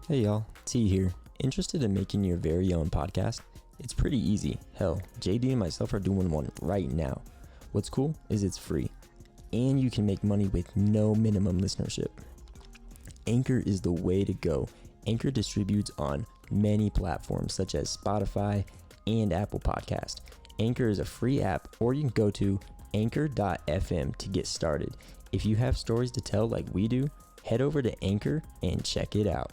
Hey y'all, T here. Interested in making your very own podcast? It's pretty easy. Hell, JD and myself are doing one right now. What's cool is it's free, and you can make money with no minimum listenership. Anchor is the way to go. Anchor distributes on many platforms such as Spotify and Apple Podcast. Anchor is a free app, or you can go to anchor.fm to get started. If you have stories to tell like we do, head over to Anchor and check it out.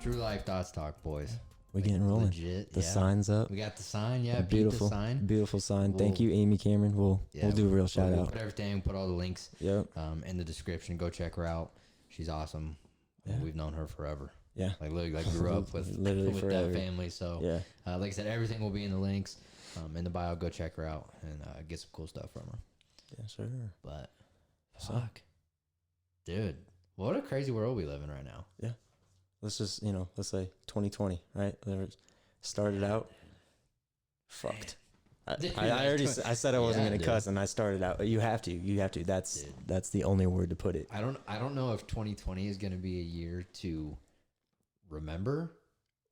True Life Thoughts Talk, boys. We're getting rolling. Legit. The sign's up. We got the sign. Yeah, Beautiful beat the sign. Beautiful sign. Thank you, Amy Cameron. We'll do a real shout out. Put everything. Put all the links. Yep. In the description. Go check her out. She's awesome. Yeah. We've known her forever. Yeah. Like literally, like grew up with forever. that family. So yeah. Like I said, everything will be in the links. In the bio. Go check her out and get some cool stuff from her. Yeah, sure. But fuck, dude, what a crazy world we live in right now. Yeah. Let's just, let's say 2020, right? Started out fucked. I said I wasn't going to cuss, and I started out. You have to. That's the only word to put it. I don't know if 2020 is going to be a year to remember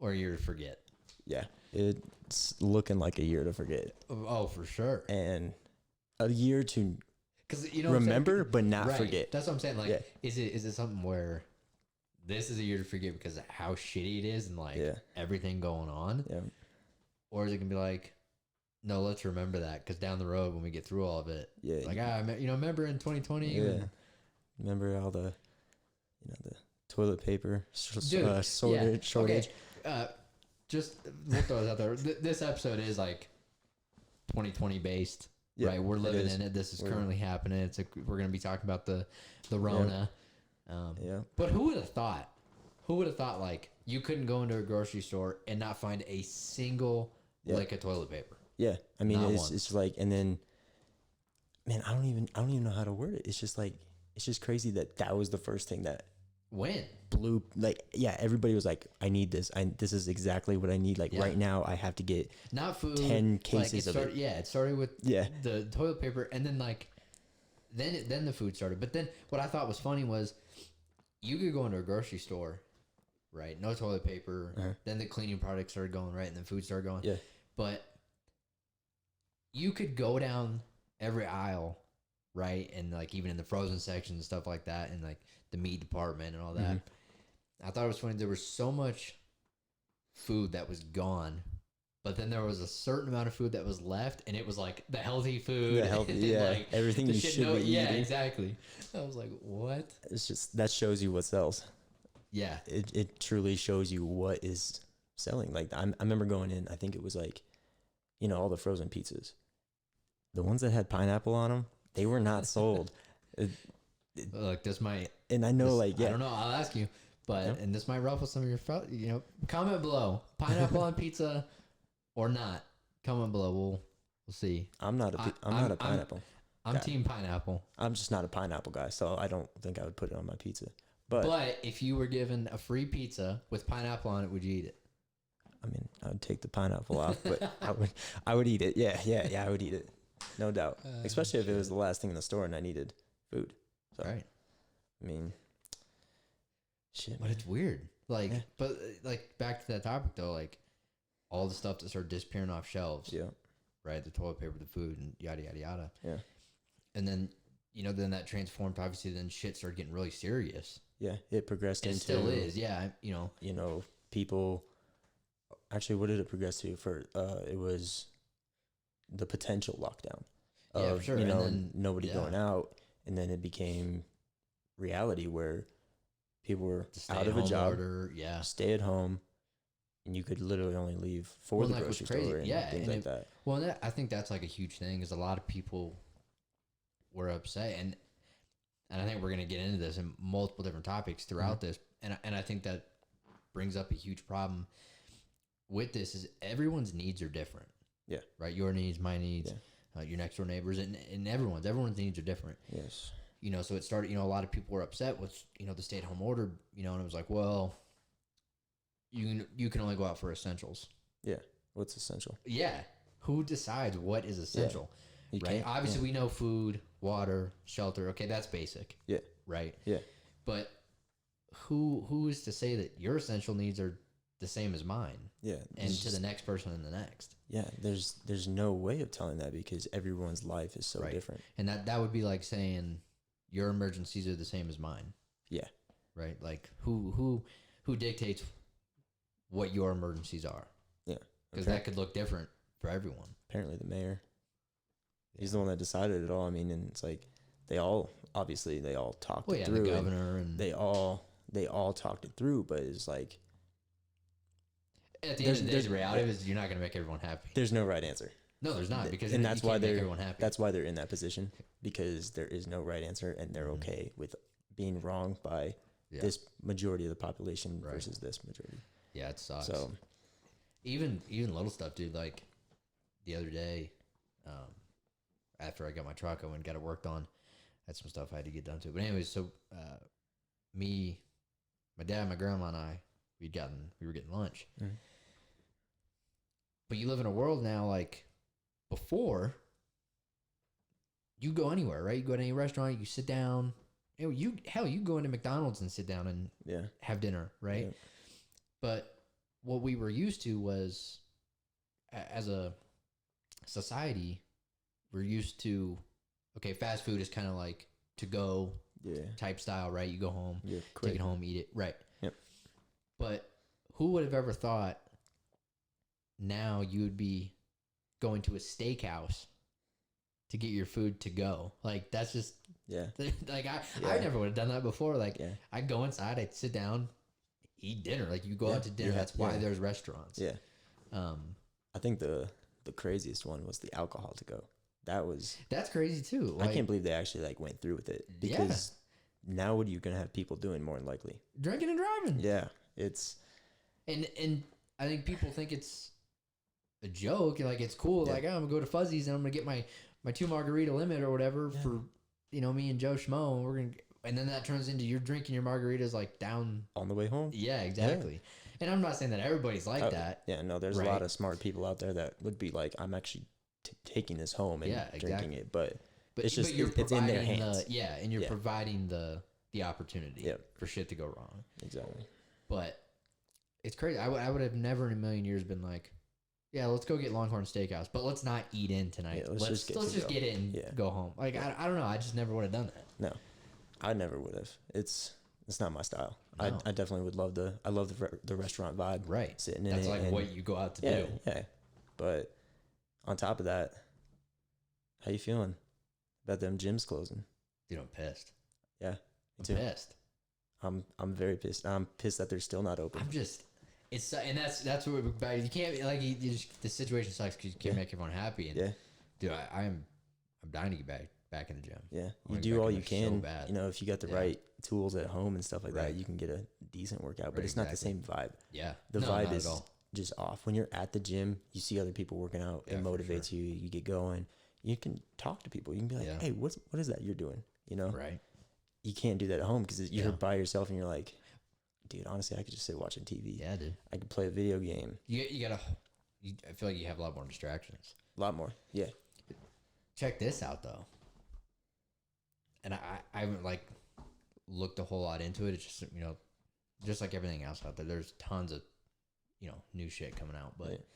or a year to forget. Yeah. It's looking like a year to forget. Oh, for sure. And a year to because remember but not forget. That's what I'm saying. Like, is it something where this is a year to forget because of how shitty it is and everything going on? Yeah. Or is it gonna be like, no, let's remember that because down the road when we get through all of it, remember in 2020? Yeah. Remember all the, the toilet paper shortage. Okay. Just we'll throw this out there. This episode is like 2020 based. Yeah, right, we're living in it. This is currently happening. We're going to be talking about the Rona. But who would have thought? Who would have thought like you couldn't go into a grocery store and not find a single lick of toilet paper? Yeah, I mean it's like, and then, man, I don't even know how to word it. It's just like it's just crazy that was the first thing that blew. Like, yeah, everybody was like, I need this. This is exactly what I need. Like right now, I have to get not food, 10 cases of it. Yeah, it started with the toilet paper, and then then the food started. But then what I thought was funny was you could go into a grocery store, right? No toilet paper. Then the cleaning products started going, right? And then food started going. Yeah. But you could go down every aisle, right? And like even in the frozen section and stuff like that, and like the meat department and all that. Mm-hmm. I thought it was funny. There was so much food that was gone, but then there was a certain amount of food that was left, and it was like the healthy food. Like everything you should be eating. Yeah, exactly. I was like, what? It's just, that shows you what sells. Yeah. It truly shows you what is selling. Like I remember going in, I think it was like, all the frozen pizzas. The ones that had pineapple on them, they were not sold. Look, this might... And I know, I don't know. I'll ask you. But, and this might ruffle some of your... comment below. Pineapple on pizza or not. Comment below. We'll see. I'm not a pineapple. I'm team pineapple. I'm just not a pineapple guy, so I don't think I would put it on my pizza. But if you were given a free pizza with pineapple on it, would you eat it? I mean, I would take the pineapple off, but I would eat it. Yeah, I would eat it. No doubt. Especially if it was the last thing in the store and I needed food. So, right. I mean, shit. But it's weird. But back to that topic though, like all the stuff that started disappearing off shelves. Yeah. Right. The toilet paper, the food, and yada, yada, yada. Yeah. And then, then that transformed, obviously, then shit started getting really serious. Yeah. It progressed into. It still is. Yeah. People. Actually, what did it progress to? It was the potential lockdown of, for sure. Nobody going out. And then it became reality where people were out of a job, stay at home, and you could literally only leave for the grocery store and things like that. Well, I think that's like a huge thing is a lot of people were upset. And I think we're going to get into this in multiple different topics throughout this. And I think that brings up a huge problem with this is everyone's needs are different. Yeah. Right. Your needs, my needs, your next door neighbors, and everyone's needs are different. Yes. So it started, a lot of people were upset with, the stay-at-home order, and it was like, well, you can only go out for essentials. Yeah. What's essential? Yeah. Who decides what is essential? Right. Obviously, we know food, water, shelter. Okay, that's basic. Yeah. right? Yeah. But who is to say that your essential needs are the same as mine? Yeah. And to the next person and the next. Yeah, there's no way of telling that because everyone's life is so different. And that would be like saying your emergencies are the same as mine. Yeah. Right? Like who dictates what your emergencies are? Yeah. Because that could look different for everyone. Apparently the mayor. He's the one that decided it all. I mean, and it's like they all talked it through. The governor and they all talked it through, but it's like at the end of the day, the reality is you're not going to make everyone happy. There's no right answer. No, there's not, because and that's why everyone happy. That's why they're in that position, because there is no right answer, and they're okay with being wrong by this majority of the population versus this majority. Yeah, it sucks. So even little stuff, dude. Like the other day, after I got my truck, I went and got it worked on. Had some stuff I had to get done too. But anyways, so me, my dad, my grandma, and I, we were getting lunch. Mm-hmm. But you live in a world now, like before, you go anywhere, right? You go to any restaurant, you sit down. You go into McDonald's and sit down and have dinner, right? Yeah. But what we were used to was, as a society, we're used to, okay, fast food is kind of like to go type style, right? You go home, take it home, eat it, right? Yep. But who would have ever thought now you would be going to a steakhouse to get your food to go? Like, that's just, like I never would have done that before. Like, I'd go inside, I'd sit down, eat dinner. Like, you go out to dinner. That's why there's restaurants. Yeah. I think the craziest one was the alcohol to go. That's crazy too. Like, I can't believe they actually like went through with it, because now what are you going to have people doing more than likely? Drinking and driving. Yeah. It's, and I think people think it's a joke, and like it's cool. Like, I'm gonna go to Fuzzy's and I'm gonna get my 2 margarita limit or whatever for, me and Joe Schmo, and then that turns into you're drinking your margaritas like down on the way home. Yeah, exactly. Yeah. And I'm not saying that everybody's like that. Yeah, no, there's a lot of smart people out there that would be like, I'm actually taking this home and drinking it, but it's just it's in their hands. And you're providing the opportunity for shit to go wrong. Exactly. But it's crazy. I would have never in a million years been like, yeah, let's go get Longhorn Steakhouse, but let's not eat in tonight. Let's just get it and go home. Like, I don't know. I just never would have done that. No, I never would have. It's not my style. No. I definitely would love I love the restaurant vibe. Right. Sitting in That's it. That's like what you go out to do. Yeah. But on top of that, how you feeling about them gyms closing? Dude, I'm pissed. Yeah. I'm pissed. I'm very pissed. I'm pissed that they're still not open. And that's what you can't, like, the situation sucks because you can't make everyone happy. And dude, I'm dying to get back in the gym. Yeah, you do all you can. So if you got the right tools at home and stuff like that, you can get a decent workout. But it's not the same vibe. Yeah, the vibe is just off. When you're at the gym, you see other people working out. It motivates you. You get going. You can talk to people. You can be like, "Hey, what is that you're doing?" Right. You can't do that at home because you're by yourself and you're like, dude, honestly, I could just sit watching TV. Yeah, dude. I could play a video game. I feel like you have a lot more distractions. A lot more, yeah. Check this out, though. And I haven't, like, looked a whole lot into it. It's just, just like everything else out there, there's tons of, new shit coming out. But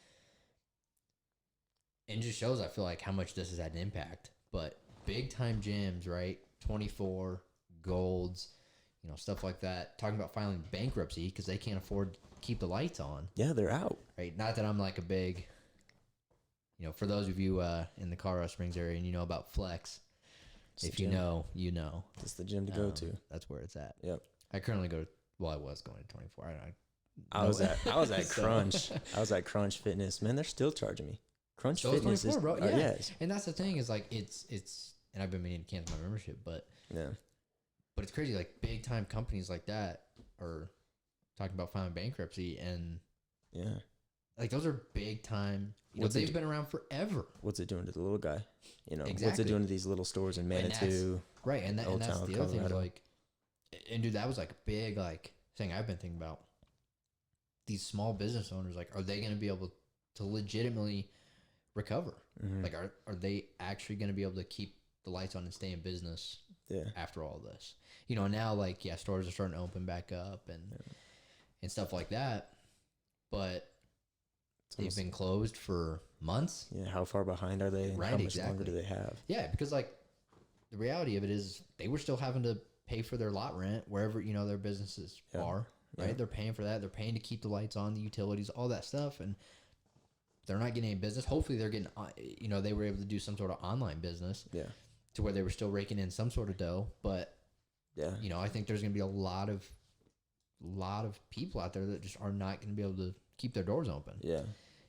it just shows, I feel like, how much this has had an impact. But big-time gyms, right? 24, Golds, stuff like that, talking about filing bankruptcy because they can't afford to keep the lights on. Yeah, they're out. Right. Not that I'm like a big, for those of you in the Colorado Springs area and you know about Flex, if you know, you know. It's the gym to go to. That's where it's at. Yep. I currently I was going to 24. I was at Crunch. I was at Crunch Fitness. Man, they're still charging me. Crunch Fitness 24, is, bro. Yeah. Yes. And that's the thing is like it's and I've been meaning to cancel my membership, but But it's crazy, like big time companies like that are talking about filing bankruptcy, and like those are big time. They've been around forever. What's it doing to the little guy? Exactly. What's it doing to these little stores in Manitou? Right, and that's the other thing. Like, and dude, that was like a big thing I've been thinking about. These small business owners, like, are they going to be able to legitimately recover? Mm-hmm. Like, are they actually going to be able to keep the lights on and stay in business after all this. You know, now like stores are starting to open back up and stuff like that, but they've been closed for months. Yeah, how far behind are they? And right, how much longer do they have? Yeah, because like the reality of it is they were still having to pay for their lot rent wherever their businesses are. Right, they're paying for that. They're paying to keep the lights on, the utilities, all that stuff, and they're not getting any business. Hopefully, they're getting they were able to do some sort of online business. Yeah. To where they were still raking in some sort of dough, but I think there's going to be a lot of people out there that just are not going to be able to keep their doors open. Yeah.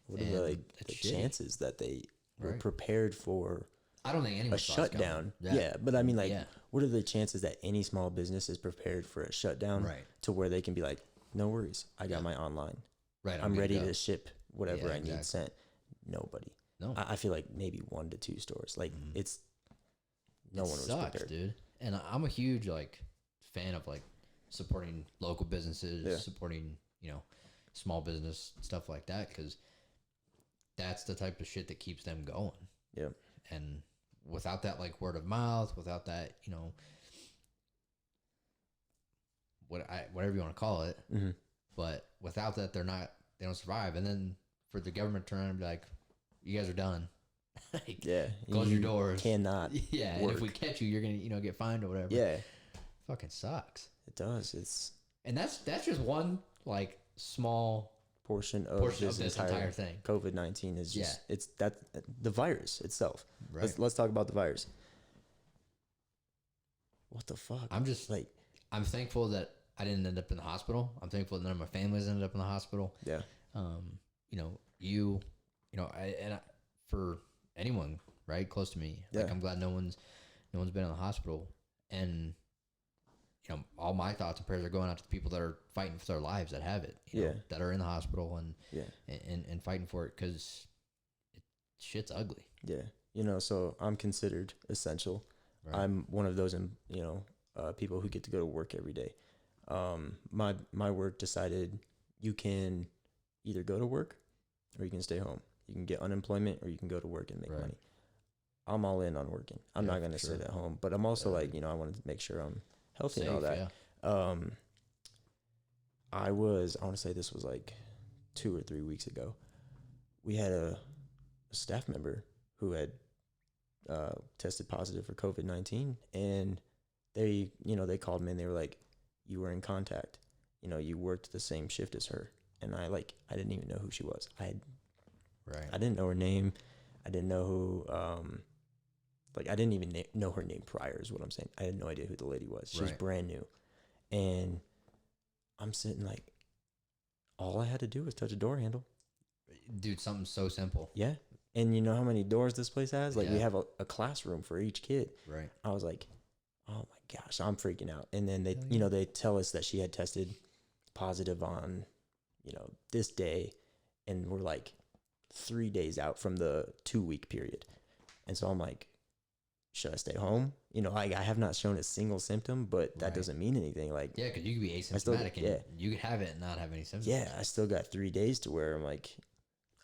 What are the chances that they were prepared for? I don't think anyone a shutdown. Yeah, but I mean, like, what are the chances that any small business is prepared for a shutdown? Right. To where they can be like, no worries, I got my online. Right. I'm ready to ship whatever I need sent. Nobody. No. I feel like maybe 1 to 2 stores. Like no one was prepared, dude. And I'm a huge fan of supporting local businesses, supporting small business stuff like that, because that's the type of shit that keeps them going. Yeah. And without that word of mouth, without that whatever you want to call it, but without that they don't survive. And then for the government to turn around and be like, you guys are done. Close your doors. Cannot. Yeah, work. And if we catch you, you're gonna get fined or whatever. Yeah, fucking sucks. It does. And that's just one small portion of this entire thing. COVID-19 is just it's that the virus itself. Right. Let's talk about the virus. What the fuck? I'm just I'm thankful that I didn't end up in the hospital. I'm thankful that none of my families ended up in the hospital. Yeah. For anyone close to me, I'm glad no one's been in the hospital, and all my thoughts and prayers are going out to the people that are fighting for their lives, that have it, that are in the hospital and fighting for it, because shit's ugly. Yeah. So I'm considered essential. Right. I'm one of those, people who get to go to work every day. My work decided you can either go to work or you can stay home. You can get unemployment or you can go to work and make money. I'm all in on working. I'm not going to sit at home, but I'm also I wanted to make sure I'm healthy and all that. Yeah. I want to say this was 2 or 3 weeks ago. We had a staff member who had tested positive for COVID-19, and they called me and they were like, you were in contact. You worked the same shift as her. And I didn't even know who she was. I didn't know her name. I didn't know who, I didn't even know her name prior is what I'm saying. I had no idea who the lady was. She was brand new. And I'm sitting all I had to do was touch a door handle. Dude, something so simple. Yeah. And you know how many doors this place has? We have a classroom for each kid. Right. I was like, oh my gosh, I'm freaking out. And then they tell us that she had tested positive on, this day. And we're 3 days out from the 2-week period. And so I'm like, should I stay home? I have not shown a single symptom, but that doesn't mean anything. Because you could be asymptomatic and you could have it and not have any symptoms. Yeah, I still got 3 days to where I'm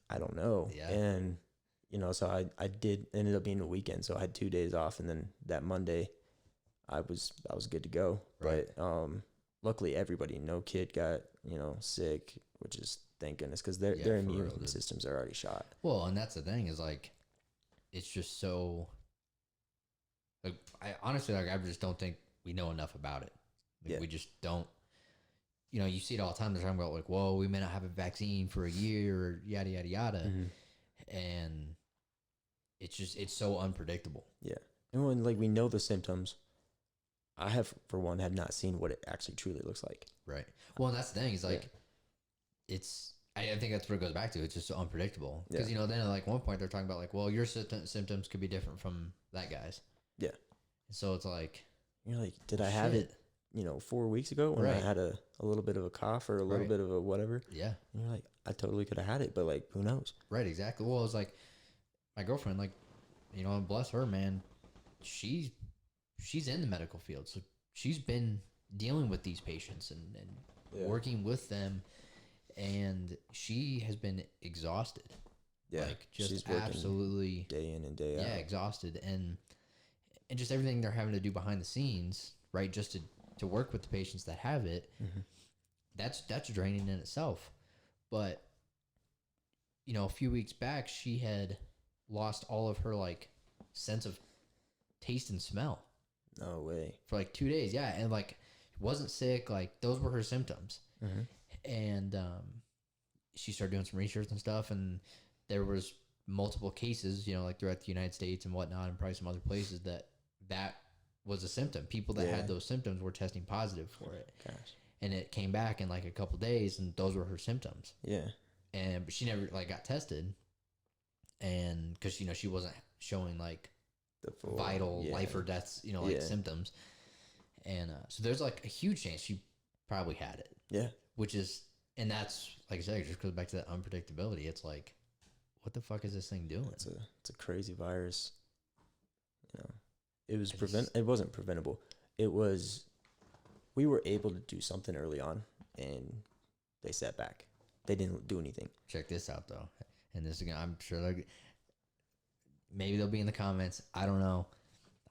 I don't know. Yeah. And, so I ended up being a weekend. So I had 2 days off. And then that Monday, I was good to go. Right. But luckily, everybody, no kid got, sick, which is thank goodness, because their immune systems are already shot. Well, and that's the thing is it's just so. I honestly I just don't think we know enough about it. We just don't. You see it all the time. They're talking about whoa, we may not have a vaccine for a year, or yada yada yada, and it's so unpredictable. Yeah, and when we know the symptoms, I have not seen what it actually truly looks like. Right. Well, and that's the thing is it's. I think that's what it goes back to. It's just so unpredictable because then at one point they're talking about well, your symptoms could be different from that guy's. Yeah. So it's you're did I have it 4 weeks ago when I had a little bit of a cough or a little bit of a whatever? Yeah. And you're I totally could have had it, but who knows? Right. Exactly. Well, it's my girlfriend, bless her, man. She's in the medical field, so she's been dealing with these patients and working with them, and she has been exhausted. Yeah, just absolutely day in and day out. Yeah, exhausted, and and just everything they're having to do behind the scenes, right? Just to work with the patients that have it. That's draining in itself. But, you know, a few weeks back, she had lost all of her like sense of taste and smell. No way. For like 2 days. Yeah. And like, wasn't sick. Like, those were her symptoms. And she started doing some research and stuff, and there was multiple cases, you know, like throughout the United States and whatnot, and probably some other places that was a symptom. People that had those symptoms were testing positive for it. Gosh. And it came back in like a couple days, and those were her symptoms. Yeah. But she never like got tested, and because, you know, she wasn't showing like the full, vital life or death, you know, like symptoms. And so there's like a huge chance she probably had it. Yeah. Which is, and that's, like I said, it just goes back to that unpredictability. It's like, what the fuck is this thing doing? It's a crazy virus. You know, it wasn't preventable. It was, we were able to do something early on, and they sat back. They didn't do anything. Check this out though, and this again, I'm sure maybe they'll be in the comments. I don't know.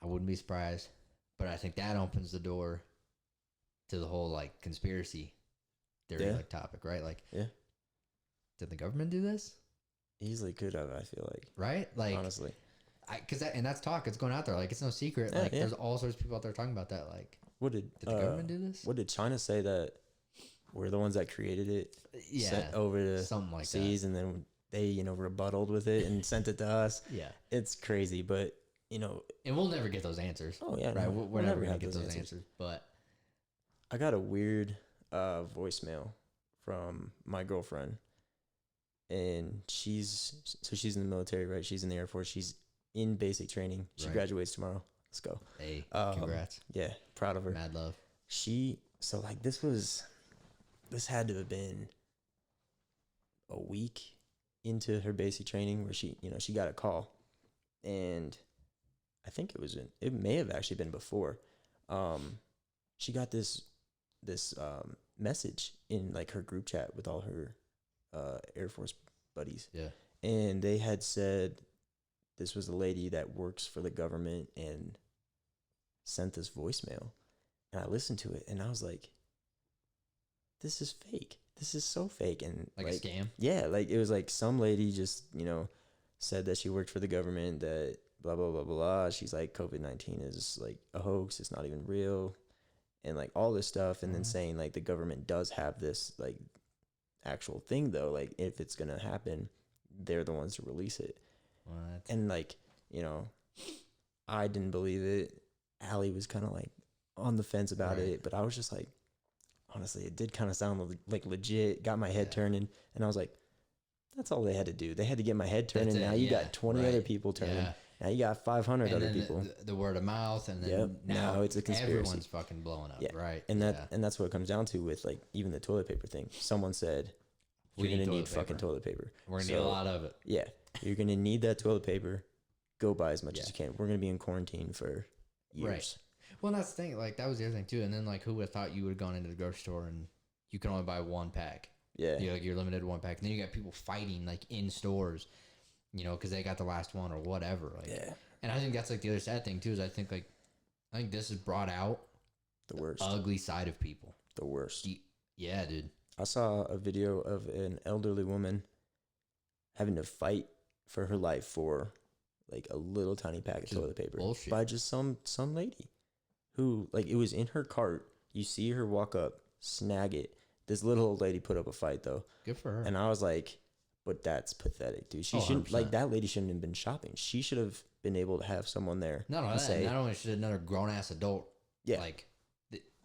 I wouldn't be surprised, but I think that opens the door to the whole like conspiracy theory like topic, right? Like, did the government do this? Easily could have, I feel like. Right? Like, honestly. And that's talk. It's going out there. Like, it's no secret. Like, there's all sorts of people out there talking about that. Like, did the government do this? What did China say that we're the ones that created it? Yeah. Sent over to something like seas, that. And then they, you know, rebutted with it and sent it to us. Yeah. It's crazy, but, you know. And we'll never get those answers. Oh, yeah. Right? No, we're never going to get those answers. But I got a weird voicemail from my girlfriend, and she's in the military, right? She's in the Air Force. She's in basic training. She graduates tomorrow. Let's go. Hey, congrats. Yeah, proud of her. Mad love. So like this had to have been a week into her basic training where she got a call, and I think it may have actually been before. She got this message in like her group chat with all her Air Force buddies. Yeah. And they had said this was a lady that works for the government and sent this voicemail. And I listened to it and I was like, this is fake. This is so fake. And like a scam? Yeah, like it was like some lady just, you know, said that she worked for the government, that blah, blah, blah, blah. She's like, COVID-19 is like a hoax. It's not even real. And like all this stuff. And then saying like the government does have this like actual thing though. Like if it's going to happen, they're the ones to release it. What? And like, you know, I didn't believe it. Allie was kind of like on the fence about it, but I was just like, honestly, it did kind of sound like legit. Got my head turning, and I was like, that's all they had to do. They had to get my head turning. Now you got 20 other people turning. Yeah. Now you got 500 other people. The word of mouth, and then now it's a conspiracy. Everyone's fucking blowing up, right? And that's what it comes down to with like even the toilet paper thing. Someone said, you're gonna need fucking toilet paper. We're gonna need a lot of it. Yeah, you're gonna need that toilet paper. Go buy as much as you can. We're gonna be in quarantine for years. Right. Well, that's the thing. Like that was the other thing too. And then like, who would have thought you would have gone into the grocery store and you can only buy one pack? Yeah. You're limited to one pack. And then you got people fighting like in stores, you know, because they got the last one or whatever. Like, yeah. And I think that's like the other sad thing too. Is I think this has brought out the worst, ugly side of people. The worst. Yeah, dude. I saw a video of an elderly woman having to fight for her life for like a little tiny pack of toilet paper by just some lady who, like, it was in her cart. You see her walk up, snag it. This little old lady put up a fight though. Good for her. And I was like, but that's pathetic, dude. She shouldn't 100%. Like that lady shouldn't have been shopping. She should have been able to have someone there. Not only should another grown ass adult. Yeah. Like,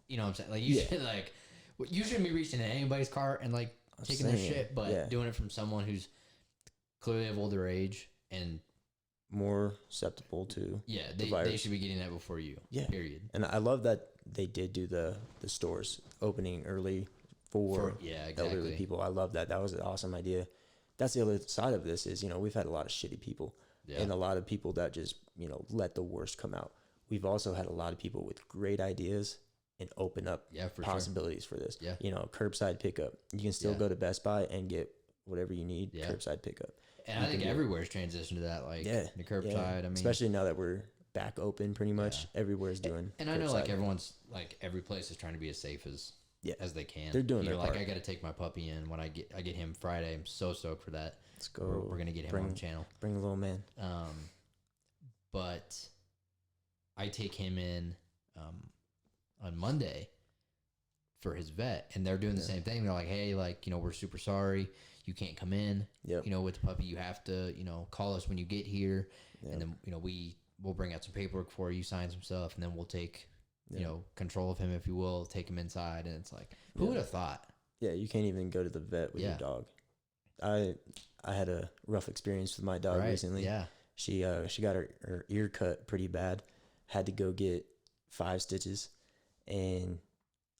you know what I'm saying? Like you should like. You shouldn't be reaching in anybody's cart and like taking their shit, but doing it from someone who's clearly of older age and more susceptible to the virus. They should be getting that before you. Yeah. Period. And I love that they did do the stores opening early for elderly people. I love that. That was an awesome idea. That's the other side of this is, you know, we've had a lot of shitty people and a lot of people that just, you know, let the worst come out. We've also had a lot of people with great ideas and open up possibilities for this. Yeah. You know, curbside pickup. You can still go to Best Buy and get whatever you need, curbside pickup. And I think everywhere's transitioned to that, like the curbside. I mean, especially now that we're back open pretty much. Everywhere's doing. And I know like everyone's like every place is trying to be as safe as they can. They're doing their like part. I got to take my puppy in when I get him Friday. I'm so stoked for that. Let's go. We're gonna get him on the channel. Bring the little man. But I take him in on Monday for his vet, and they're doing the same thing. They're like, hey, like, you know, we're super sorry you can't come in. You know, with the puppy, you have to, you know, call us when you get here, and then, you know, we'll bring out some paperwork for you, sign some stuff, and then we'll take you know, control of him, if you will, take him inside. And it's like, who would have thought? Yeah, you can't even go to the vet with your dog. I had a rough experience with my dog recently. Yeah. She got her ear cut pretty bad. Had to go get 5 stitches. And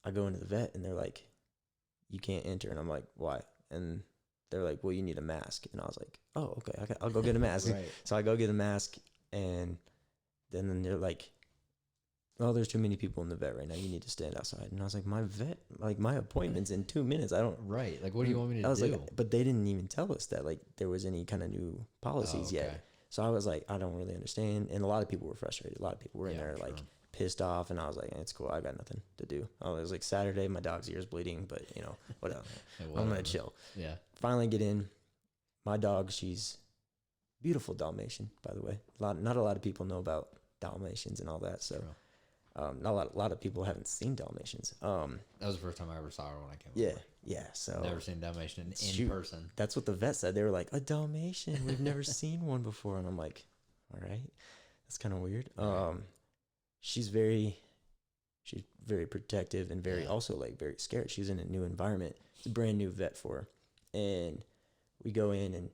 I go into the vet and they're like, you can't enter. And I'm like, why? And they're like, well, you need a mask. And I was like, oh, okay, I'll go get a mask. So I go get a mask, and then they're like, oh, there's too many people in the vet right now. You need to stand outside. And I was like, my appointment's in 2 minutes. I don't. Right. Like, what do you want me to do? I was like, but they didn't even tell us that, like, there was any kind of new policies yet. So I was like, I don't really understand. And a lot of people were frustrated. A lot of people were in there, like, pissed off. And I was like, it's cool. I got nothing to do. It was like Saturday. My dog's ear's bleeding, but, you know, whatever. I'm going to chill. Yeah. Finally get in. My dog, she's beautiful Dalmatian, by the way. Not a lot of people know about Dalmatians and all that. So. Not a lot of people haven't seen Dalmatians. That was the first time I ever saw her when I came over. Yeah. So never seen Dalmatian in person. That's what the vet said. They were like, a Dalmatian. We've never seen one before. And I'm like, all right, that's kind of weird. She's very protective and also like very scared. She's in a new environment. It's a brand new vet for her, and we go in and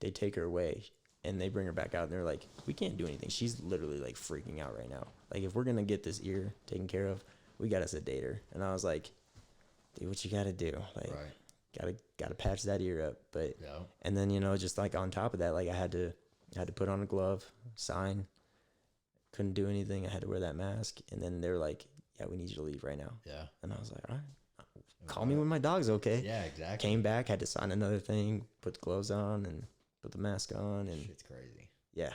they take her away. And they bring her back out, and they're like, we can't do anything. She's literally, like, freaking out right now. Like, if we're going to get this ear taken care of, we got to sedate her. And I was like, dude, what you got to do? Like, got to patch that ear up. But, and then, you know, just, like, on top of that, like, I had to put on a glove, sign. Couldn't do anything. I had to wear that mask. And then they were like, yeah, we need you to leave right now. Yeah. And I was like, all right. Call me when my dog's okay. Yeah, exactly. Came back, had to sign another thing, put the gloves on, and put the mask on, and shit's crazy. Yeah,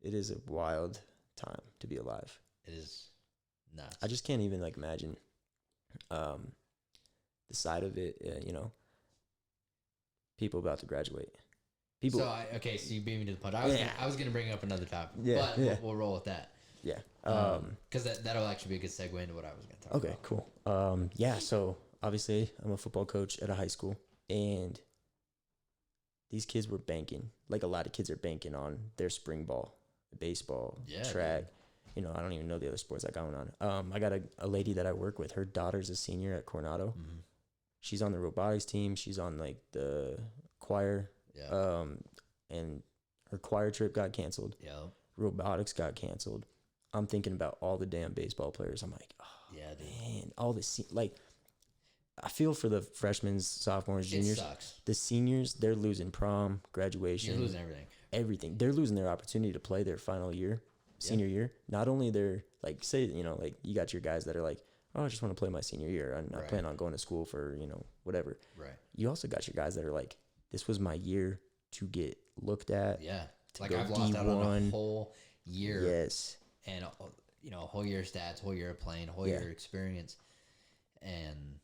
it is a wild time to be alive. It is nuts. I just can't even like imagine the side of it. You know, people about to graduate. People. So so you beat me to the punch. I was gonna bring up another topic. But we'll roll with that. Yeah. Because that'll actually be a good segue into what I was gonna talk about. Okay, cool. Yeah. So obviously, I'm a football coach at a high school, and these kids were banking, like a lot of kids are banking on their spring ball, baseball, track. Dude. You know, I don't even know the other sports that going on. I got a lady that I work with. Her daughter's a senior at Coronado. Mm-hmm. She's on the robotics team. She's on like the choir. Yeah. And her choir trip got canceled. Yeah. Robotics got canceled. I'm thinking about all the damn baseball players. I'm like, oh, yeah, dude. Man, all this like. I feel for the freshmen, sophomores, juniors. It sucks. The seniors, they're losing prom, graduation. You're losing everything. Everything. They're losing their opportunity to play their final year, senior year. Not only they're like, say, you know, like you got your guys that are like, oh, I just want to play my senior year. I'm not planning on going to school for, you know, whatever. Right. You also got your guys that are like, this was my year to get looked at. Yeah. Like I've lost out on a whole year. Yes. And, you know, a whole year of stats, whole year of playing, whole year of experience. And,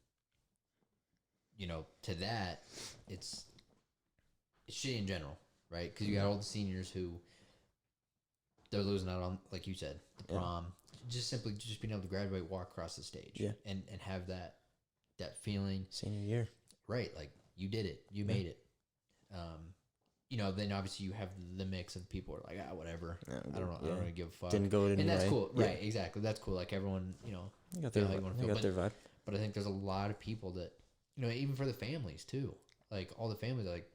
you know, to that, it's shitty in general, right? Because you got all the seniors who they're losing out on, like you said, the prom, just being able to graduate, walk across the stage, and have that feeling. Senior year, right? Like you did it, you made it. You know, then obviously you have the mix of people who are like, whatever. I don't really give a fuck. Didn't go anyway. And that's cool, right? Exactly, that's cool. Like everyone, you know, they got their vibe. But I think there's a lot of people that. You know, even for the families too. Like all the families, like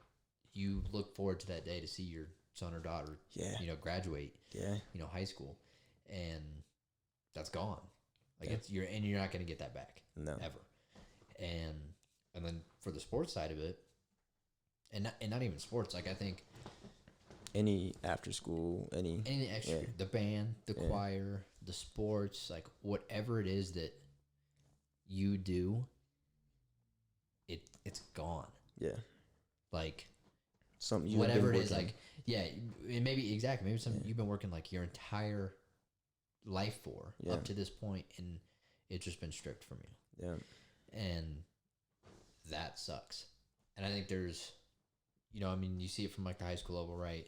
you look forward to that day to see your son or daughter, you know, graduate, you know, high school, and that's gone. Like you're not going to get that back, ever. And then for the sports side of it, and not even sports. Like I think any after school, any extra, the band, the choir, the sports, like whatever it is that you do. It's gone. Yeah. Like something you whatever it is, like maybe something you've been working like your entire life for up to this point, and it's just been stripped from you. Yeah. And that sucks. And I think there's, you see it from like the high school level, right?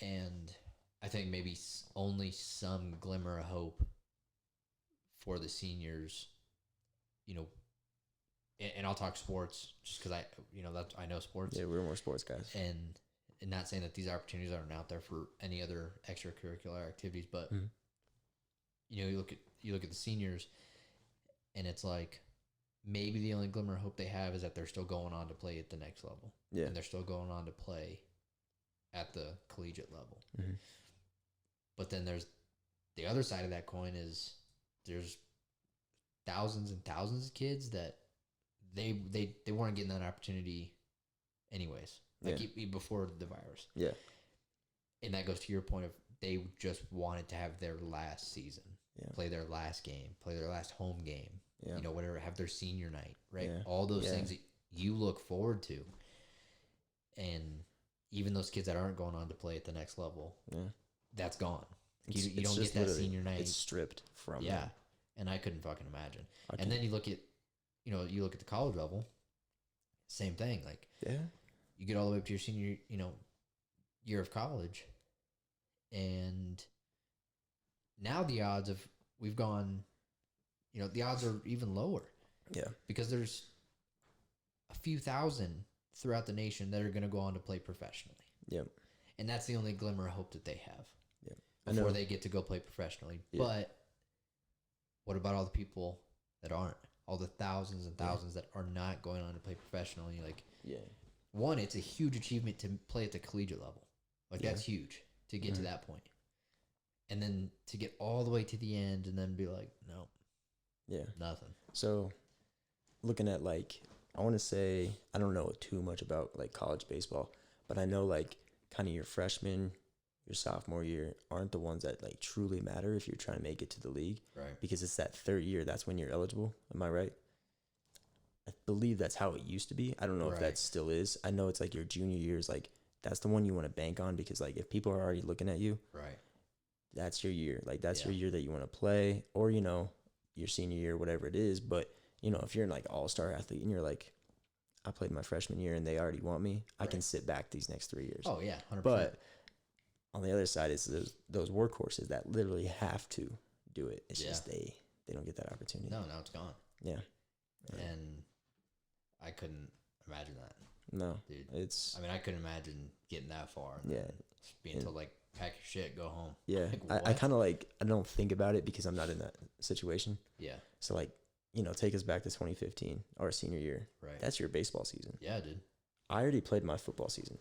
And I think maybe only some glimmer of hope for the seniors, and I'll talk sports just because I know sports. Yeah, we're more sports guys. And not saying that these opportunities aren't out there for any other extracurricular activities, but you look at the seniors, and it's like maybe the only glimmer of hope they have is that they're still going on to play at the next level. Yeah. And they're still going on to play at the collegiate level. Mm-hmm. But then there's the other side of that coin is there's thousands and thousands of kids that they weren't getting that opportunity anyways. Like even before the virus. Yeah. And that goes to your point of they just wanted to have their last season. Yeah. Play their last game, play their last home game. Yeah. Whatever, have their senior night, right? Yeah. All those things that you look forward to. And even those kids that aren't going on to play at the next level, that's gone. You don't get that senior night. It's stripped from them. And I couldn't fucking imagine. And then you look at the college level, same thing. Like, you get all the way up to your senior, year of college, and now the odds of we've gone, the odds are even lower. Yeah. Because there's a few thousand throughout the nation that are going to go on to play professionally. Yep. And that's the only glimmer of hope that they have. Yep. Before they get to go play professionally. Yep. But what about all the people that aren't? All the thousands and thousands that are not going on to play professionally? Like, one, it's a huge achievement to play at the collegiate level. Like, that's huge to get to that point. And then to get all the way to the end and then be like, no. Yeah. Nothing. So, looking at, like, I want to say, I don't know too much about, like, college baseball, but I know, like, kind of your freshman, your sophomore year aren't the ones that, like, truly matter if you're trying to make it to the league. Right. Because it's that third year, that's when you're eligible. Am I right? I believe that's how it used to be. I don't know if that still is. I know it's, like, your junior year is, like, that's the one you want to bank on because, like, if people are already looking at you, that's your year. Like, that's your year that you want to play or, your senior year, whatever it is. But, if you're, like, all-star athlete and you're, like, I played my freshman year and they already want me, I can sit back these next 3 years. Oh, yeah, 100%. But on the other side is those workhorses that literally have to do it. It's just they don't get that opportunity. No, now it's gone. Yeah. And I couldn't imagine that. No. Dude. I couldn't imagine getting that far. Just being told, like, pack your shit, go home. Yeah. Like, I kind of, like, I don't think about it because I'm not in that situation. Yeah. So, like, take us back to 2015, our senior year. Right. That's your baseball season. Yeah, dude. I already played my football season.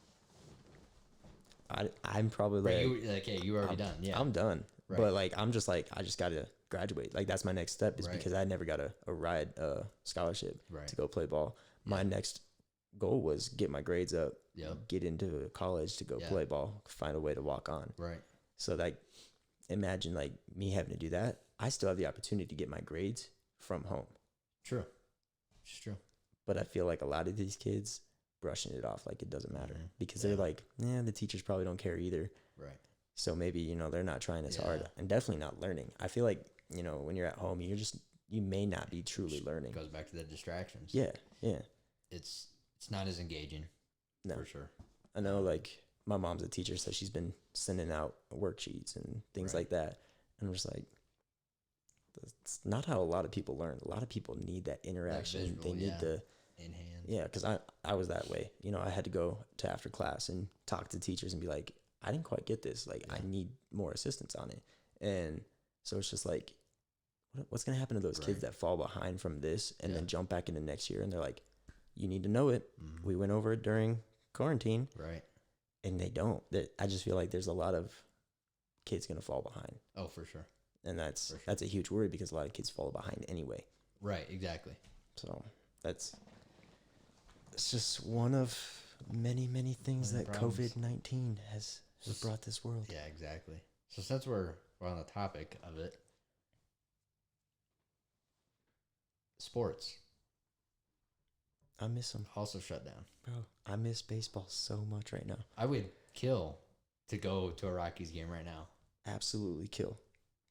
I'm probably like... you were already done. Yeah. I'm done. Right. But, like, I'm just, like, I just got to graduate. Like, that's my next step is because I never got a ride scholarship to go play ball. My next goal was get my grades up, get into college to go play ball, find a way to walk on. Right. So, like, imagine, like, me having to do that. I still have the opportunity to get my grades from home. True. It's true. But I feel like a lot of these kids brushing it off like it doesn't matter because they're like, the teachers probably don't care either. Right. So maybe, they're not trying as hard and definitely not learning. I feel like, when you're at home, you may not be truly learning. It goes back to the distractions. Yeah. Yeah. It's not as engaging. No. For sure. I know, like, my mom's a teacher, so she's been sending out worksheets and things like that. And I'm just like, it's not how a lot of people learn. A lot of people need that interaction. That visual, they need the in hand. Yeah, because I was that way. I had to go to after class and talk to teachers and be like, I didn't quite get this. Like, I need more assistance on it. And so it's just like, what's going to happen to those kids that fall behind from this and then jump back into next year? And they're like, you need to know it. Mm-hmm. We went over it during quarantine. Right. And they don't. I just feel like there's a lot of kids going to fall behind. Oh, for sure. And that's a huge worry because a lot of kids fall behind anyway. Right, exactly. So it's just one of many, many things that COVID-19 has brought this world. Yeah, exactly. So since we're on the topic of it, sports. I miss them. Also shut down. Bro, I miss baseball so much right now. I would kill to go to a Rockies game right now. Absolutely kill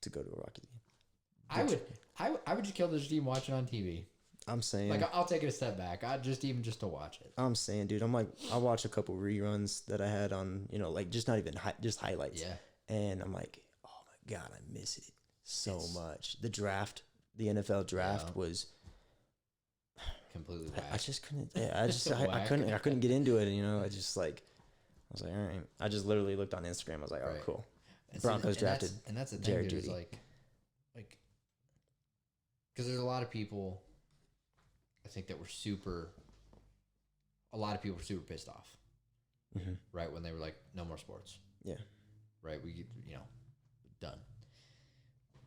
to go to a Rockies game. I would just kill this team watching on TV. I'm saying, like, I'll take it a step back. Just to watch it. I'm saying, dude, I'm like, I watched a couple reruns that I had on, you know, like just not even just highlights. Yeah. And I'm like, oh my God, I miss it so much. The draft, the NFL draft was completely whack. I just couldn't. Yeah, I couldn't get into it. You know, I was like, all right. I just literally looked on Instagram. I was like, oh, cool. Broncos drafted. That's the thing, Jared dude. Jeudy. Like, because there's a lot of people. I think that a lot of people were super pissed off, right, when they were like, no more sports. Yeah. Right. We, done.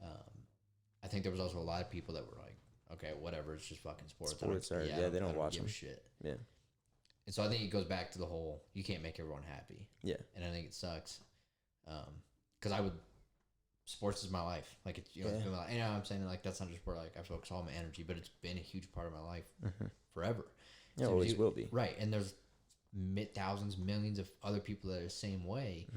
I think there was also a lot of people that were like, okay, whatever, it's just fucking sports. They don't watch them. Shit. Yeah. And so I think it goes back to the whole, you can't make everyone happy. Yeah. And I think it sucks. Because sports is my life. Like, it's, it's been my life. I'm saying, like, that's not just where, like, I focus all my energy, but it's been a huge part of my life forever. It always will be. Right. And there's thousands, millions of other people that are the same way.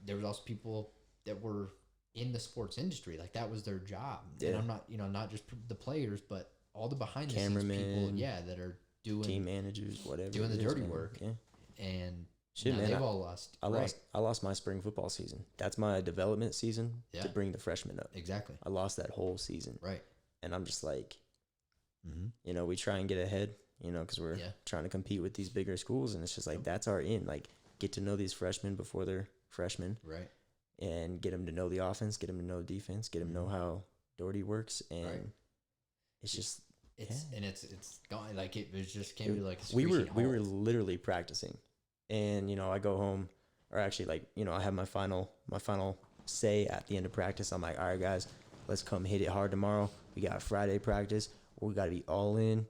There was also people that were in the sports industry. Like, that was their job. Yeah. And I'm not, not just the players, but all the behind the scenes people, that are doing team managers, whatever, doing the dirty work. Yeah. And shit, man, they've all lost. I lost my spring football season. That's my development season to bring the freshmen up. Exactly. I lost that whole season. Right. And I'm just like, we try and get ahead, because we're trying to compete with these bigger schools. And it's just like, that's our in. Like, get to know these freshmen before they're freshmen. Right. And get them to know the offense, get them to know the defense, get them to know how Doherty works. And it's just... and it's gone, like, it was just came to like a we were literally practicing, and I go home, or actually, like, I have my final say at the end of practice. I'm like, all right, guys, let's come hit it hard tomorrow. We got Friday practice, we got to be all in,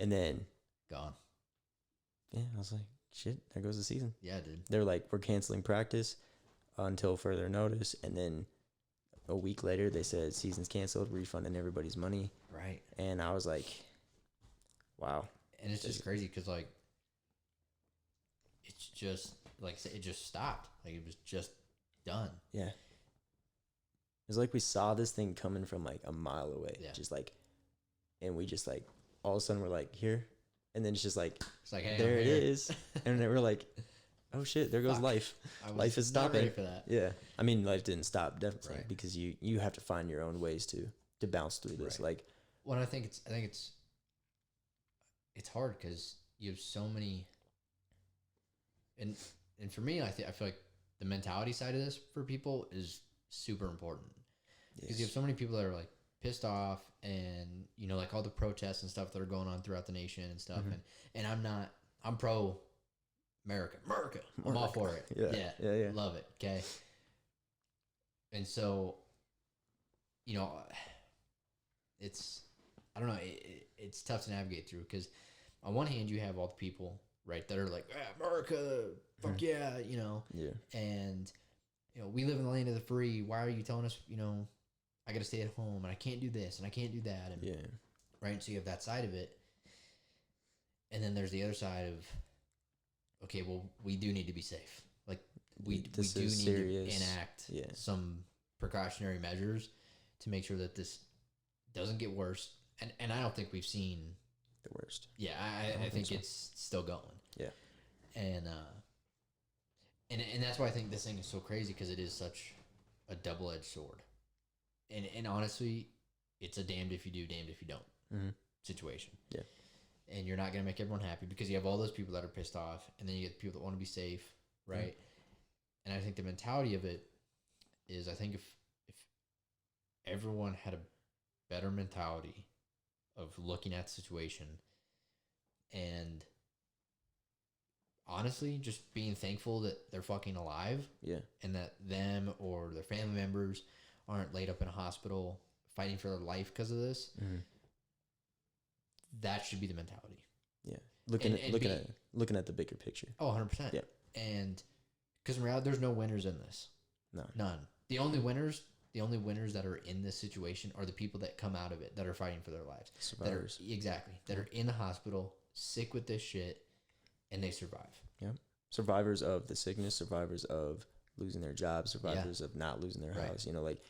and then gone. Yeah, I was like, shit, there goes the season. Yeah, dude. They're like, we're canceling practice until further notice, and then a week later they said season's canceled, refunding everybody's money. Right. And I was like, wow. And it's just crazy because, like, it's just, like, it just stopped. Like, it was just done. Yeah. It's like we saw this thing coming from, like, a mile away. Yeah. Just, like, and we just, like, all of a sudden we're like, here. And then it's just like, hey, there it is. And then we're like, oh, shit, there goes life. Life is stopping. Ready for that. Yeah. I mean, life didn't stop, definitely, right. because you have to find your own ways to bounce through this. Right. Like, well, I think it's hard because you have so many, and for me, I feel like the mentality side of this for people is super important because you have so many people that are like pissed off, and like all the protests and stuff that are going on throughout the nation and stuff, and I'm pro America. I'm all for it. Yeah. Love it. Okay. And so, I don't know. It's tough to navigate through because on one hand you have all the people, right, that are like, America, fuck yeah, Yeah. And, we live in the land of the free. Why are you telling us, I got to stay at home and I can't do this and I can't do that. And, right. So you have that side of it. And then there's the other side of, okay, well, we do need to be safe. Like, we do need to enact some precautionary measures to make sure that this doesn't get worse. And I don't think we've seen the worst. Yeah, I think so. It's still going. Yeah. And that's why I think this thing is so crazy, because it is such a double-edged sword. And honestly, it's a damned if you do, damned if you don't situation. Yeah. And you're not going to make everyone happy because you have all those people that are pissed off, and then you get people that want to be safe, right? And I think the mentality of it is, I think if everyone had a better mentality of looking at the situation and honestly just being thankful that they're fucking alive, and that them or their family members aren't laid up in a hospital fighting for their life because of this, that should be the mentality. Yeah. Looking at the bigger picture. Oh, 100%. Yeah. And because in reality, there's no winners in this. No. None. The only winners that are in this situation are the people that come out of it, that are fighting for their lives. Survivors. That are in the hospital, sick with this shit, and they survive. Yeah. Survivors of the sickness, survivors of losing their jobs, survivors of not losing their house. Like,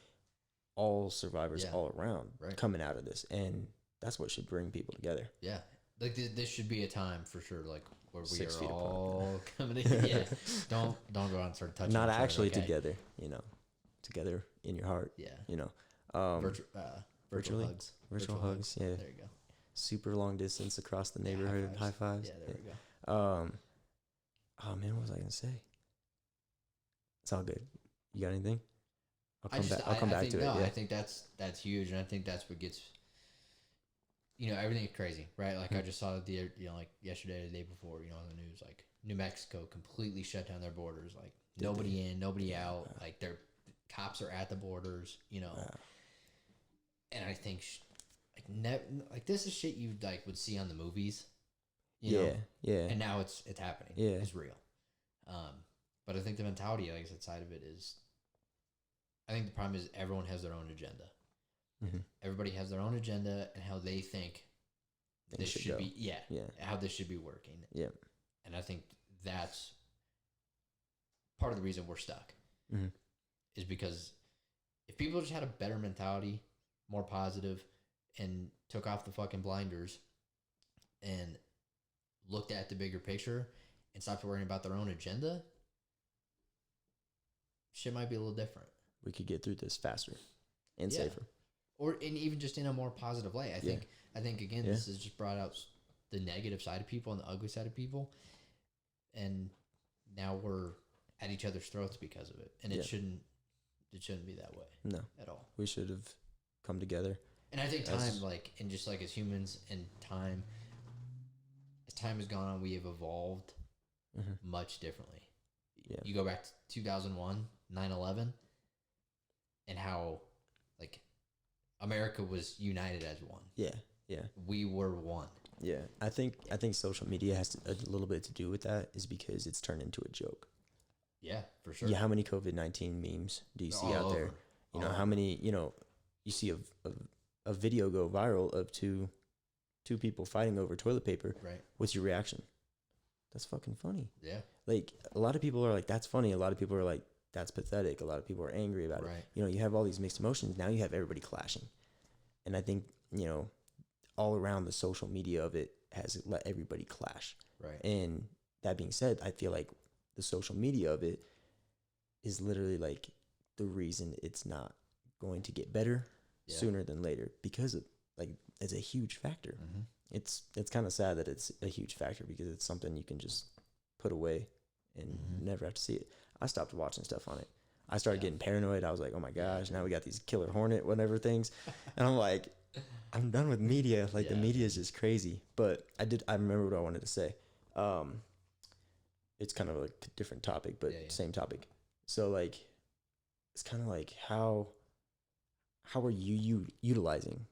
all survivors all around right. coming out of this, and that's what should bring people together. Yeah, like this should be a time for sure, like where we 6 are feet all coming in. Yeah, don't go out and start touching. Not actually together, you know, together in your heart. Yeah, you know, virtual hugs. Virtual hugs. Yeah, there you go. Super long distance across the neighborhood. High fives. Yeah, there we go. Oh man, what was I gonna say? It's all good. You got anything? I'll come back to it. Yeah. I think that's huge, and I think that's what gets. Everything is crazy, right? Like I just saw like yesterday, or the day before, on the news, like New Mexico completely shut down their borders, like nobody in, nobody out, like their cops are at the borders, and I think like this is shit you like would see on the movies, yeah, and now it's happening, it's real, but I think the mentality, like I said, side of it is, I think the problem is everyone has their own agenda. Mm-hmm. Everybody has their own agenda and how they think this should be, how this should be working. Yeah. And I think that's part of the reason we're stuck, is because if people just had a better mentality, more positive, and took off the fucking blinders and looked at the bigger picture and stopped worrying about their own agenda, shit might be a little different. We could get through this faster and safer. And even just in a more positive light. I think again, this has just brought out the negative side of people and the ugly side of people, and now we're at each other's throats because of it. And it shouldn't be that way. No, at all. We should have come together. And I think time, and just like as humans, and as time has gone on, we have evolved much differently. Yeah, you go back to 2001, 9/11, and how like America was united as one. Yeah. We were one. Yeah, I think social media has a little bit to do with that, is because it's turned into a joke. Yeah, for sure. Yeah, how many COVID-19 memes do you see out there? How many? You see a video go viral of two people fighting over toilet paper. Right. What's your reaction? That's fucking funny. Yeah. Like a lot of people are like, that's funny. A lot of people are like, that's pathetic. A lot of people are angry about it. You have all these mixed emotions. Now you have everybody clashing. And I think, all around the social media of it has let everybody clash. Right. And that being said, I feel like the social media of it is literally like the reason it's not going to get better sooner than later, because of it's a huge factor. It's kind of sad that it's a huge factor, because it's something you can just put away and never have to see it. I stopped watching stuff on it. I started getting paranoid. I was like, oh my gosh, now we got these killer hornet, whatever things. And I'm like, I'm done with media. Like the media is just crazy. But I remember what I wanted to say. It's kind of like a different topic, but same topic. So like, it's kind of like how are you utilizing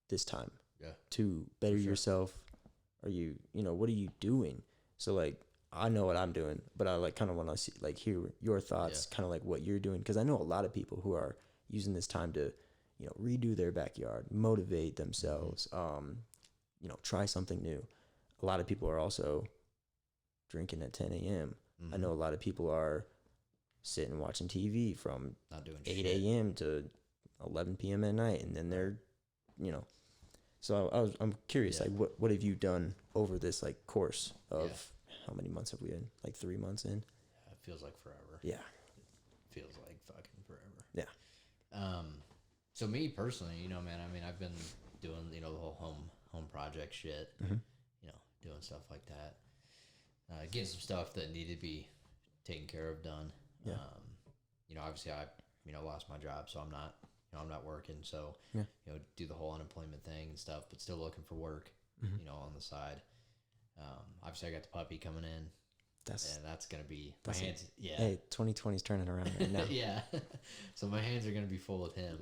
this time to better yourself? Are you, what are you doing? So like, I know what I'm doing, but I kind of want to hear your thoughts, kind of like what you're doing. Cause I know a lot of people who are using this time to, redo their backyard, motivate themselves, try something new. A lot of people are also drinking at 10 a.m. I know a lot of people are sitting watching TV from not doing 8 a.m. to 11 p.m. at night. And then they're, so I'm curious, like what have you done over this course of how many months have we in? 3 months in? It feels like forever. Yeah. It feels like fucking forever. Yeah. So me personally, man, I mean, I've been doing, the whole home project shit, doing stuff like that. Getting some stuff that needed to be taken care of done. Yeah. Obviously I, lost my job, so I'm not working. So, do the whole unemployment thing and stuff, but still looking for work, on the side. Obviously I got the puppy coming in. That's going to be my hands. Yeah. Hey, 2020 is turning around right now. Yeah. So my hands are going to be full of him.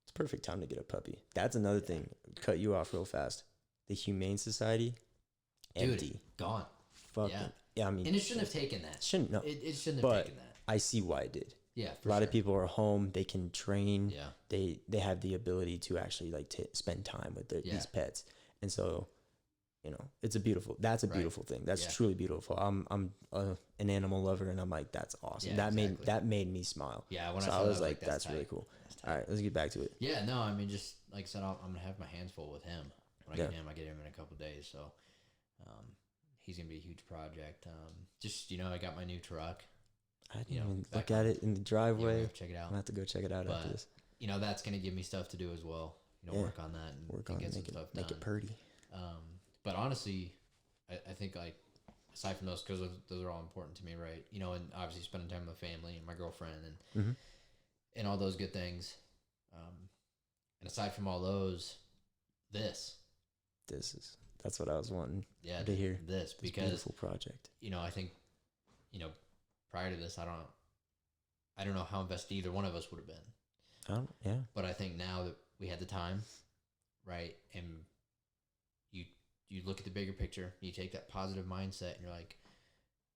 It's perfect time to get a puppy. That's another thing. Cut you off real fast. The Humane Society, empty. Dude, gone. Fucking. Yeah. I mean, and it shouldn't have taken that. Shouldn't, no. It shouldn't have taken that. I see why it did. Yeah. A lot of people are home. They can train. Yeah. They have the ability to actually spend time with these pets. And so it's that's a beautiful thing. That's truly beautiful. I'm an animal lover, and I'm like, that's awesome. That made me smile. Yeah. When so I was like, that's really cool. All right, let's get back to it. Yeah. No, I mean, just like I said, I'm going to have my hands full with him. When I get him in a couple of days. So, he's going to be a huge project. Just, I got my new truck. I didn't even look at it in the driveway. Check it out. I'll have to go check it out after this. That's going to give me stuff to do as well. Work on that and get some stuff done. Make it pretty. But honestly, I think like aside from those, because those are all important to me, right? And obviously spending time with my family and my girlfriend and all those good things. And aside from all those, that's what I was wanting to hear. This because beautiful project. I think, prior to this, I don't know how invested either one of us would have been. Yeah. But I think now that we had the time, right, and you look at the bigger picture, you take that positive mindset, and you're like,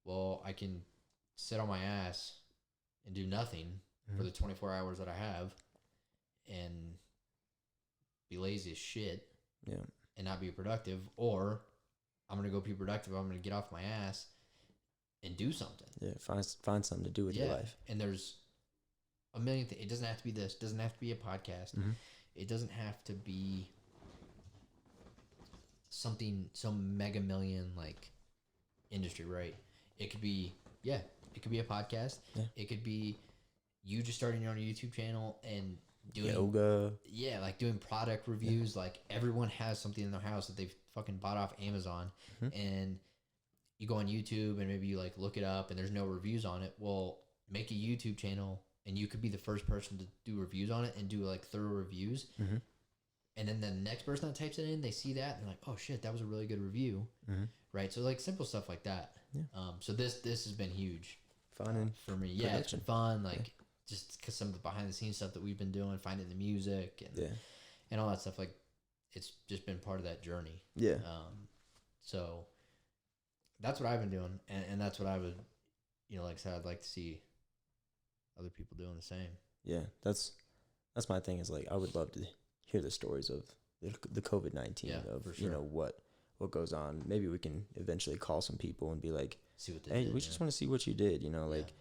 well, I can sit on my ass and do nothing for the 24 hours that I have and be lazy as shit and not be productive, or I'm going to go be productive. I'm going to get off my ass and do something. Yeah, find something to do with your life. And there's a million things. It doesn't have to be this. It doesn't have to be a podcast. It doesn't have to be some mega million like industry, right? It could be it could be a podcast. Yeah. It could be you just starting your own YouTube channel and doing yoga. Yeah, like doing product reviews. Like everyone has something in their house that they've fucking bought off Amazon, and you go on YouTube and maybe you like look it up and there's no reviews on it. Well, make a YouTube channel and you could be the first person to do reviews on it and do like thorough reviews. And then the next person that types it in, they see that and they're like, oh shit, that was a really good review. Right. So like simple stuff like that. Yeah. So this has been huge. Fun for me. Yeah. It's been fun. Like just cause some of the behind the scenes stuff that we've been doing, finding the music and all that stuff. Like it's just been part of that journey. Yeah. So that's what I've been doing. And that's what I would, like I said, I'd like to see other people doing the same. Yeah. That's my thing is like, I would love to hear the stories of the COVID-19 what goes on. Maybe we can eventually call some people and be like, see what they did, we just want to see what you did, like,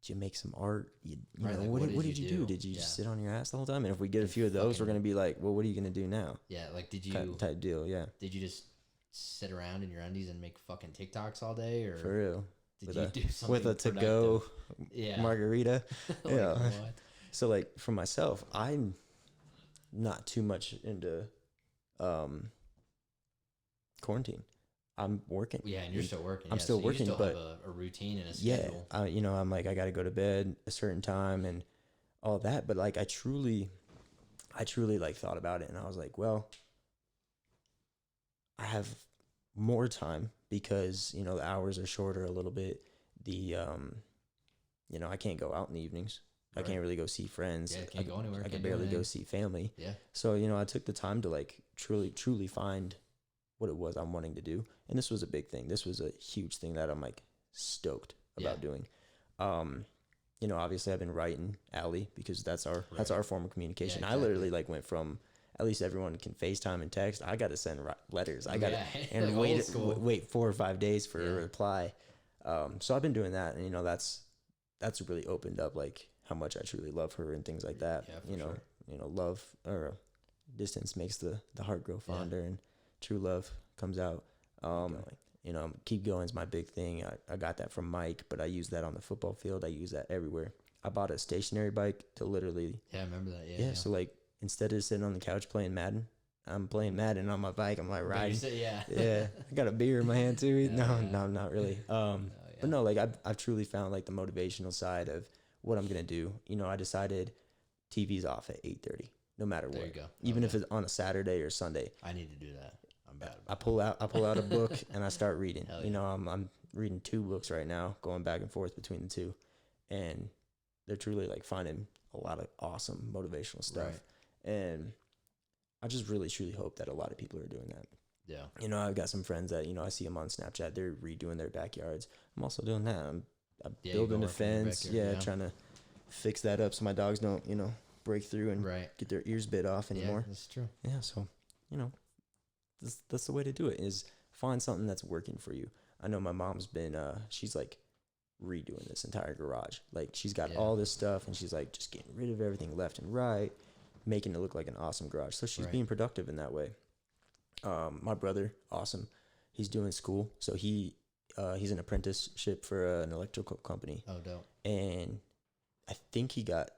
did you make some art? What did you do? Did you just sit on your ass the whole time? And if we get a few of those, we're going to be like, well, what are you going to do now? Yeah. Like, did you type deal? Yeah. Did you just sit around in your undies and make fucking TikToks all day, or for real? Did you do something with a to-go margarita? Like, yeah. What? So like for myself, I'm not too much into quarantine. I'm working. Yeah, and you're still working. I'm still working, you still but have a routine and a schedule. Yeah, I'm like I got to go to bed a certain time and all that. But like I truly like thought about it, and I was like, well, I have more time because the hours are shorter a little bit. The I can't go out in the evenings. Right. I can't really go see friends. Yeah, can't go anywhere. I can barely go see family. Yeah. So, I took the time to like truly find what it was I'm wanting to do. And this was a big thing. This was a huge thing that I'm like stoked about doing. Obviously I've been writing Allie because that's our form of communication. Yeah, exactly. I literally like went from at least everyone can FaceTime and text. I got to send letters. I got to and like wait 4 or 5 days for a reply. So I've been doing that, and that's really opened up like how much I truly love her and things like that. Yeah, sure. Love or distance makes the heart grow fonder, and true love comes out. Keep going is my big thing. I got that from Mike, but I use that on the football field. I use that everywhere. I bought a stationary bike to literally. Yeah, I remember that. Yeah. So like instead of sitting on the couch playing Madden, I'm playing Madden on my bike. I'm like riding. Yeah. I got a beer in my hand too. No, not really. But no, like I've truly found like the motivational side of what I'm gonna do. I decided TV's off at 8:30, no matter what. There you go. Even if it's on a Saturday or Sunday. I need to do that. I'm bad. I pull out a book and I start reading. I'm reading 2 books right now, going back and forth between the 2, and they're truly like finding a lot of awesome motivational stuff. Right. And I just really truly hope that a lot of people are doing that. Yeah. I've got some friends that I see them on Snapchat. They're redoing their backyards. I'm also doing that. I'm building a fence. Trying to fix that up so my dogs don't break through and get their ears bit off anymore. Yeah, that's true. Yeah, so that's the way to do it, is find something that's working for you. I know my mom's been she's like redoing this entire garage. Like she's got all this stuff and she's like just getting rid of everything left and right, making it look like an awesome garage. So she's being productive in that way. My brother, awesome. He's doing school. So he's an apprenticeship for an electrical company. Oh, dope. And I think he got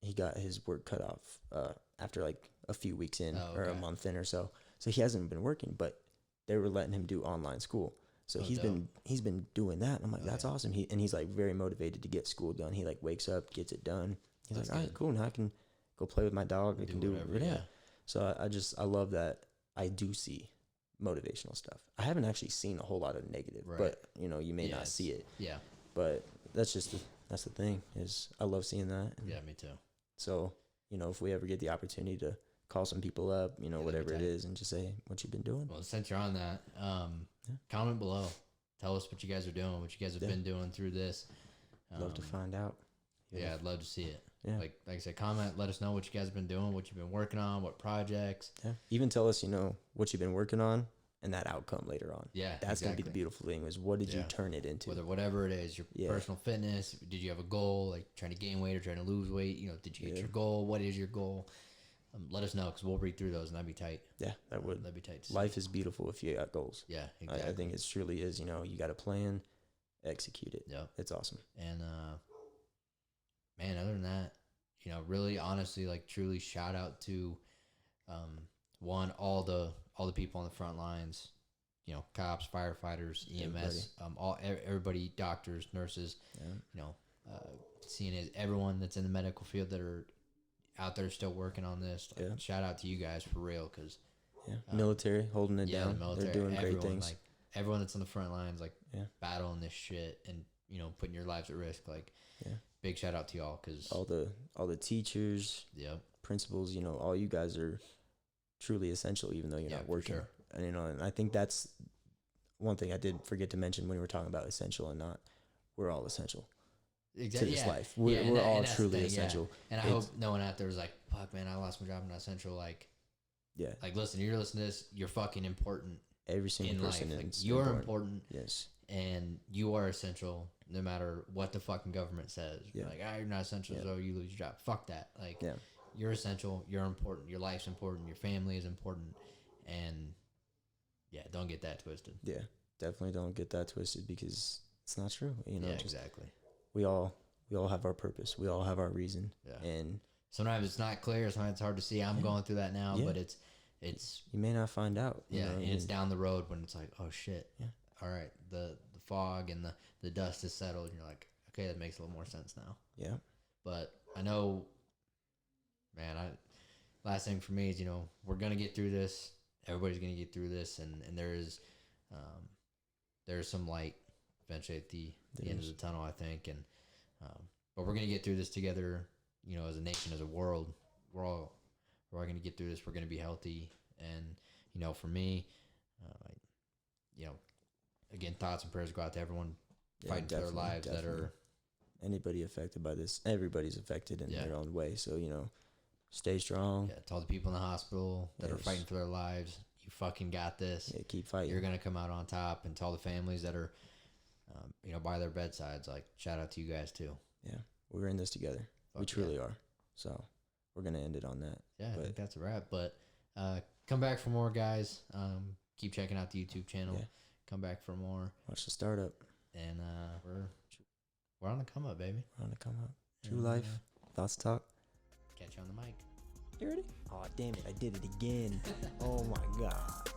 his work cut off after like a few weeks in or a month in or so. So he hasn't been working, but they were letting him do online school. So he's been doing that. And I'm like, that's awesome. He's like very motivated to get school done. He like wakes up, gets it done. He's like, all right, cool. Now I can go play with my dog. I can do whatever. Yeah. So I love that. I do see motivational stuff. I haven't actually seen a whole lot of negative, but you know, you may not see it. Yeah. But that's the thing, is I love seeing that. Yeah, me too. So, you know, if we ever get the opportunity to call some people up, you know, whatever it is, and just say what you've been doing. Well, since you're on that, comment below. Tell us what you guys are doing, what you guys have been doing through this. Love to find out. Yeah, I'd love to see it. Yeah. Like I said, comment, let us know what you guys have been doing, what you've been working on, what projects. Yeah. Even tell us, you know, what you've been working on and that outcome later on. Yeah. That's going to be the beautiful thing, is what did you turn it into? Whatever it is, your personal fitness, did you have a goal, like trying to gain weight or trying to lose weight? You know, did you hit your goal? What is your goal? Let us know, because we'll read through those and that'd be tight. Yeah, that would. That'd be tight. Life is beautiful if you got goals. Yeah, exactly. I think it truly is. You know, you got a plan, execute it. Yeah. It's awesome. And, man, other than that, you know, really, honestly, like truly shout out to, all the people on the front lines, you know, cops, firefighters, EMS, everybody, doctors, nurses, you know, seeing as everyone that's in the medical field that are out there still working on this. Like, shout out to you guys for real, because military holding it down. The military, they're doing great things. Like everyone that's on the front lines, like battling this shit and, you know, putting your lives at risk. Like, big shout out to y'all, because all the teachers, principals, you know, all you guys are truly essential, even though you're not working. Sure. And, you know, and I think that's one thing I did forget to mention when we were talking about essential and not. We're all essential. Exactly. To this life. We're all truly essential. And I hope no one out there is like, fuck, man, I lost my job, I'm not essential. Like, like, listen, you're listening to this, you're fucking important. Every single person life. Like, you're important. Yes. And you are essential no matter what the fucking government says. Like, you're not essential, so you lose your job. Fuck that. Like, you're essential, you're important, your life's important, your family is important. And don't get that twisted. Yeah, definitely don't get that twisted, because it's not true. You know, exactly. We all have our purpose. We all have our reason. Yeah. And sometimes it's not clear. Sometimes it's hard to see. I'm going through that now, but it's you may not find out. Yeah, and it's down the road when it's like, oh shit. Yeah. All right, the fog and the dust is settled, and you're like, okay, that makes a little more sense now. Yeah. But I know, man. Last thing for me is, you know, we're gonna get through this. Everybody's gonna get through this, and there's some light eventually at the end of the tunnel, I think, and but we're gonna get through this together. You know, as a nation, as a world, we're all gonna get through this. We're gonna be healthy, and you know, for me, you know, again, thoughts and prayers go out to everyone fighting for their lives that are. Anybody affected by this, everybody's affected in their own way. So, you know, stay strong. Yeah, to all the people in the hospital that are fighting for their lives, you fucking got this. Yeah, keep fighting. You're gonna come out on top. And to all the families that are, you know, by their bedsides, like, shout out to you guys too. Yeah, we're in this together. We truly are. So we're gonna end it on that. Yeah, I think that's a wrap. But come back for more, guys. Keep checking out the YouTube channel. Yeah. Come back for more. Watch the startup. And we're on the come up, baby. We're on the come up. True life. Thoughts talk. Catch you on the mic. You ready? Oh, damn it. I did it again. Oh, my God.